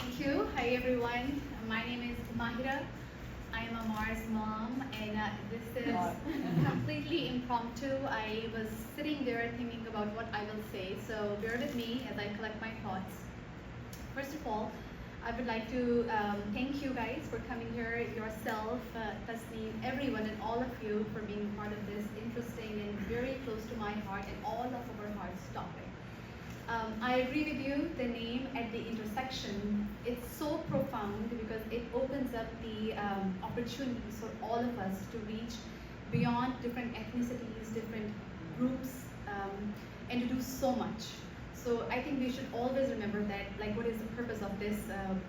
Thank you. Hi everyone. My name is Mahira. I am a Mars mom, and this is completely impromptu. I was sitting there thinking about what I will say, so bear with me as I collect my thoughts. First of all, I would like to thank you guys for coming here, yourself, Tasneem, everyone, and all of you for being part of this interesting and very close to my heart and all of our hearts topic. I agree with you, the name at the intersection, it's so profound because it opens up the opportunities for all of us to reach beyond different ethnicities, different groups, and to do so much. So I think we should always remember that, like, what is the purpose of this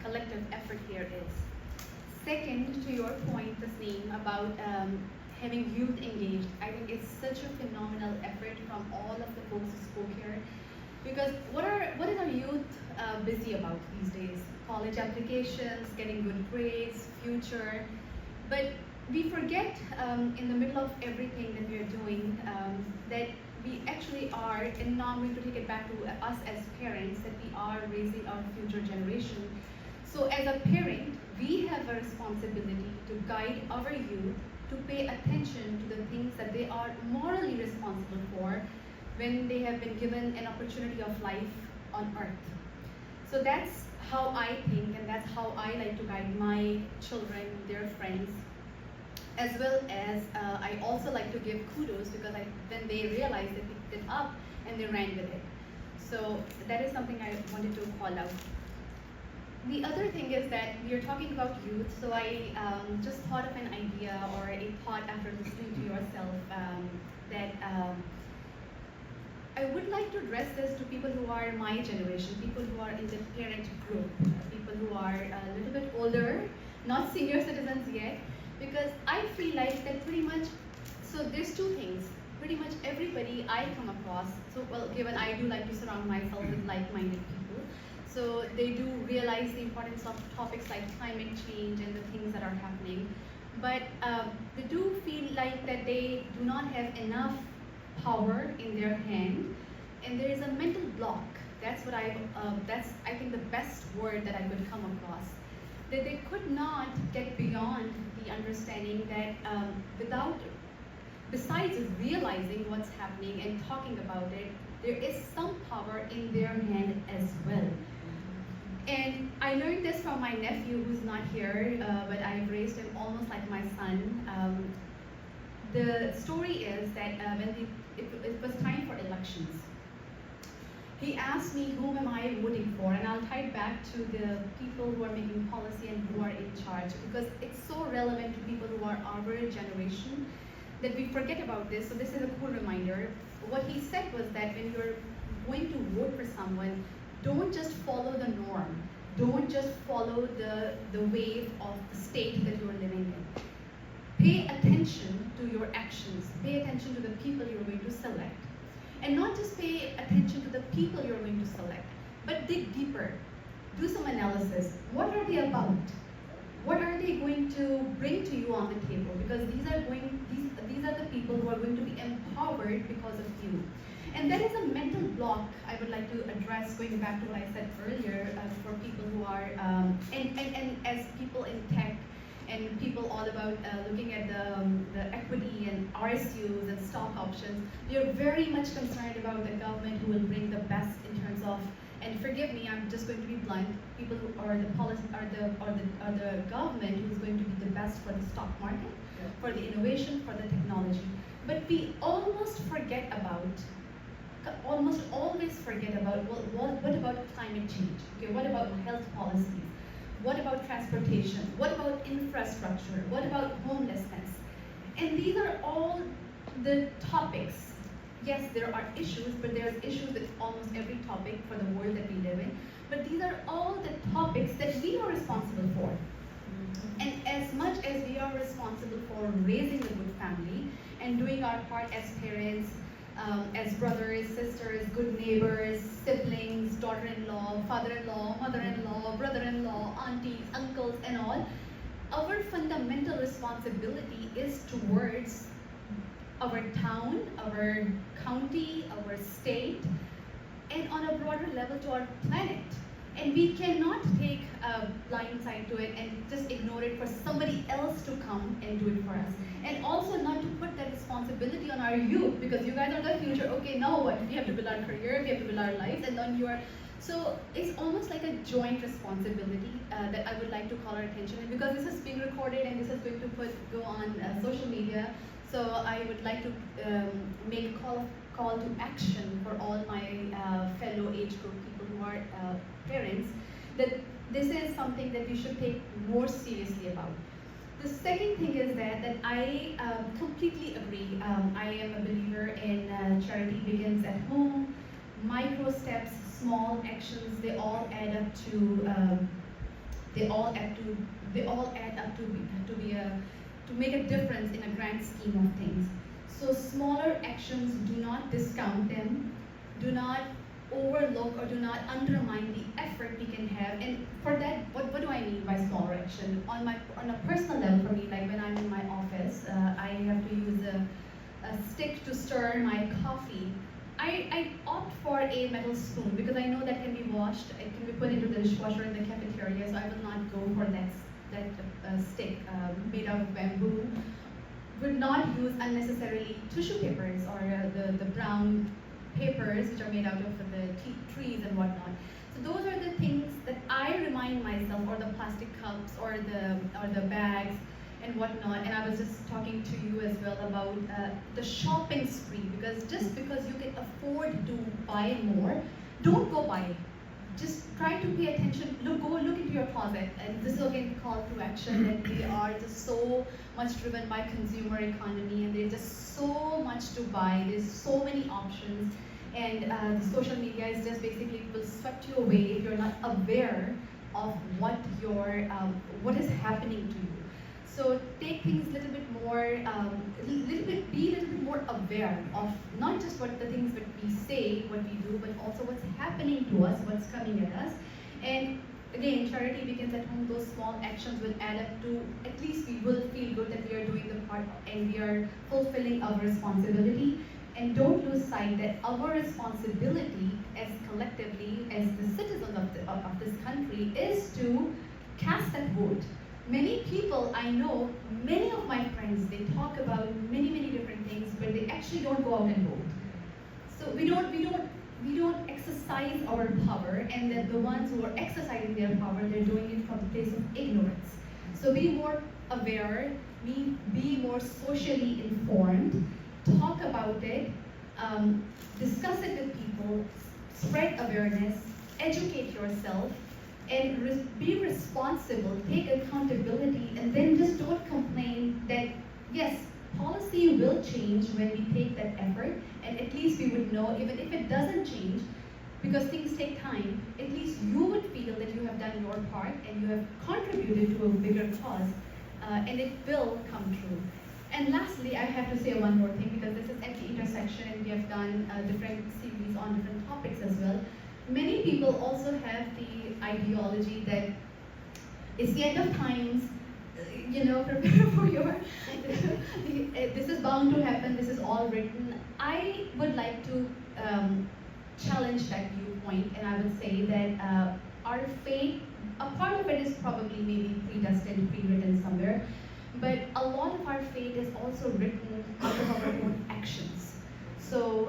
collective effort here is. Second, to your point, Tasneem, about having youth engaged, I think it's such a phenomenal effort from all of the folks who spoke here. Because what is our youth busy about these days? College applications, getting good grades, future. But we forget in the middle of everything that we are doing that we actually are, and now I'm going to take it back to us as parents, that we are raising our future generation. So as a parent, we have a responsibility to guide our youth to pay attention to the things that they are morally responsible for when they have been given an opportunity of life on earth. So that's how I think, and that's how I like to guide my children, their friends, as well as I also like to give kudos because when they realized, they picked it up and they ran with it. So that is something I wanted to call out. The other thing is that we are talking about youth, so I just thought of an idea or a thought after listening to yourself that I would like to address this to people who are my generation, people who are in the parent group, people who are a little bit older, not senior citizens yet, because I feel like that pretty much, so there's two things. Pretty much everybody I come across, so well, given I do like to surround myself with like-minded people, so they do realize the importance of topics like climate change and the things that are happening, but they do feel like that they do not have enough power in their hand, and there is a mental block. That's what that's I think the best word that I could come across. That they could not get beyond the understanding that besides realizing what's happening and talking about it, there is some power in their hand as well. And I learned this from my nephew who's not here, but I've raised him almost like my son. The story is that when it was time for elections, he asked me whom am I voting for, and I'll tie it back to the people who are making policy and who are in charge, because it's so relevant to people who are our generation that we forget about this. So this is a cool reminder. What he said was that when you're going to vote for someone, don't just follow the norm. Don't just follow the wave of the state that you're living in. Pay attention to your actions. Pay attention to the people you're going to select. And not just pay attention to the people you're going to select, but dig deeper. Do some analysis. What are they about? What are they going to bring to you on the table? Because these are the people who are going to be empowered because of you. And that is a mental block I would like to address, going back to what I said earlier, for people who are, and as people in tech, and people all about looking at the equity and RSUs and stock options. We are very much concerned about the government who will bring the best in terms of, and forgive me, I'm just going to be blunt, people who are the policy or the government who's going to be the best for the stock market, for the innovation, for the technology. But we almost always forget about, well, what about climate change? Okay, what about health policies? What about transportation? What about infrastructure? What about homelessness? And these are all the topics. Yes, there are issues, but there's issues with almost every topic for the world that we live in. But these are all the topics that we are responsible for. And as much as we are responsible for raising a good family and doing our part as parents, as brothers, sisters, good neighbors, siblings, daughter-in-law, father-in-law, mother-in-law, brother-in-law, aunties, uncles, and all, our fundamental responsibility is towards our town, our county, our state, and on a broader level to our planet. And we cannot take blind side to it and just ignore it for somebody else to come and do it for us. And also not to put that responsibility on our youth, because you guys are the future. Okay, now what? We have to build our career, we have to build our lives, and then you are. So it's almost like a joint responsibility that I would like to call our attention. And because this is being recorded and this is going to go on social media, so I would like to make a call to action for all my fellow age group people who are parents, that this is something that we should take more seriously about. The second thing is that I completely agree. I am a believer in charity begins at home. Micro steps, small actions, they all add up to make a difference in a grand scheme of things. So smaller actions, do not discount them, do not overlook or do not undermine the effort we can have. And for that, what do I mean by smaller action? On a personal level, for me, like when I'm in my office, I have to use a stick to stir my coffee. I opt for a metal spoon because I know that can be washed, it can be put into the dishwasher in the cafeteria, so I will not go for that stick made out of bamboo. Would not use unnecessarily tissue papers or the brown papers which are made out of the trees and whatnot. So those are the things that I remind myself, or the plastic cups or the bags and whatnot. And I was just talking to you as well about the shopping spree, because just because you can afford to buy more, don't go buy. Just try to pay attention. Go look into your closet, and this is again call to action. That we are just so much driven by consumer economy, and there's just so much to buy. There's so many options, and the social media is just basically will swept you away if you're not aware of what is happening to you. So take things a little bit more, be a little bit more aware of not just what the things that we say, what we do, but also what's happening to us, what's coming at us. And again, charity begins at home. Those small actions will add up to, at least we will feel good that we are doing the part and we are fulfilling our responsibility. And don't lose sight that our responsibility as collectively, as the citizens of this country, is to cast that vote. Many people I know, many of my friends, they talk about many different things, but they actually don't go out and vote. So we don't exercise our power, and that the ones who are exercising their power, they're doing it from a place of ignorance. So be more aware, be more socially informed, talk about it, discuss it with people, spread awareness, educate yourself, and be responsible, take accountability, and then just don't complain that, yes, policy will change when we take that effort, and at least we would know, even if it doesn't change, because things take time, at least you would feel that you have done your part and you have contributed to a bigger cause, and it will come true. And lastly, I have to say one more thing, because this is at the intersection and we have done different series on different topics as well. Many people also have the ideology that it's the end of times, prepare for your, this is bound to happen, this is all written. I would like to challenge that viewpoint, and I would say that our fate, a part of it is probably maybe predestined, pre-written somewhere, but a lot of our fate is also written out of our own actions. So,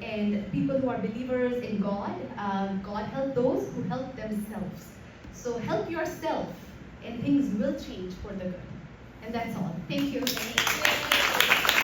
and people who are believers in God, God help those who help themselves. So help yourself, and things will change for the good. And that's all. Thank you.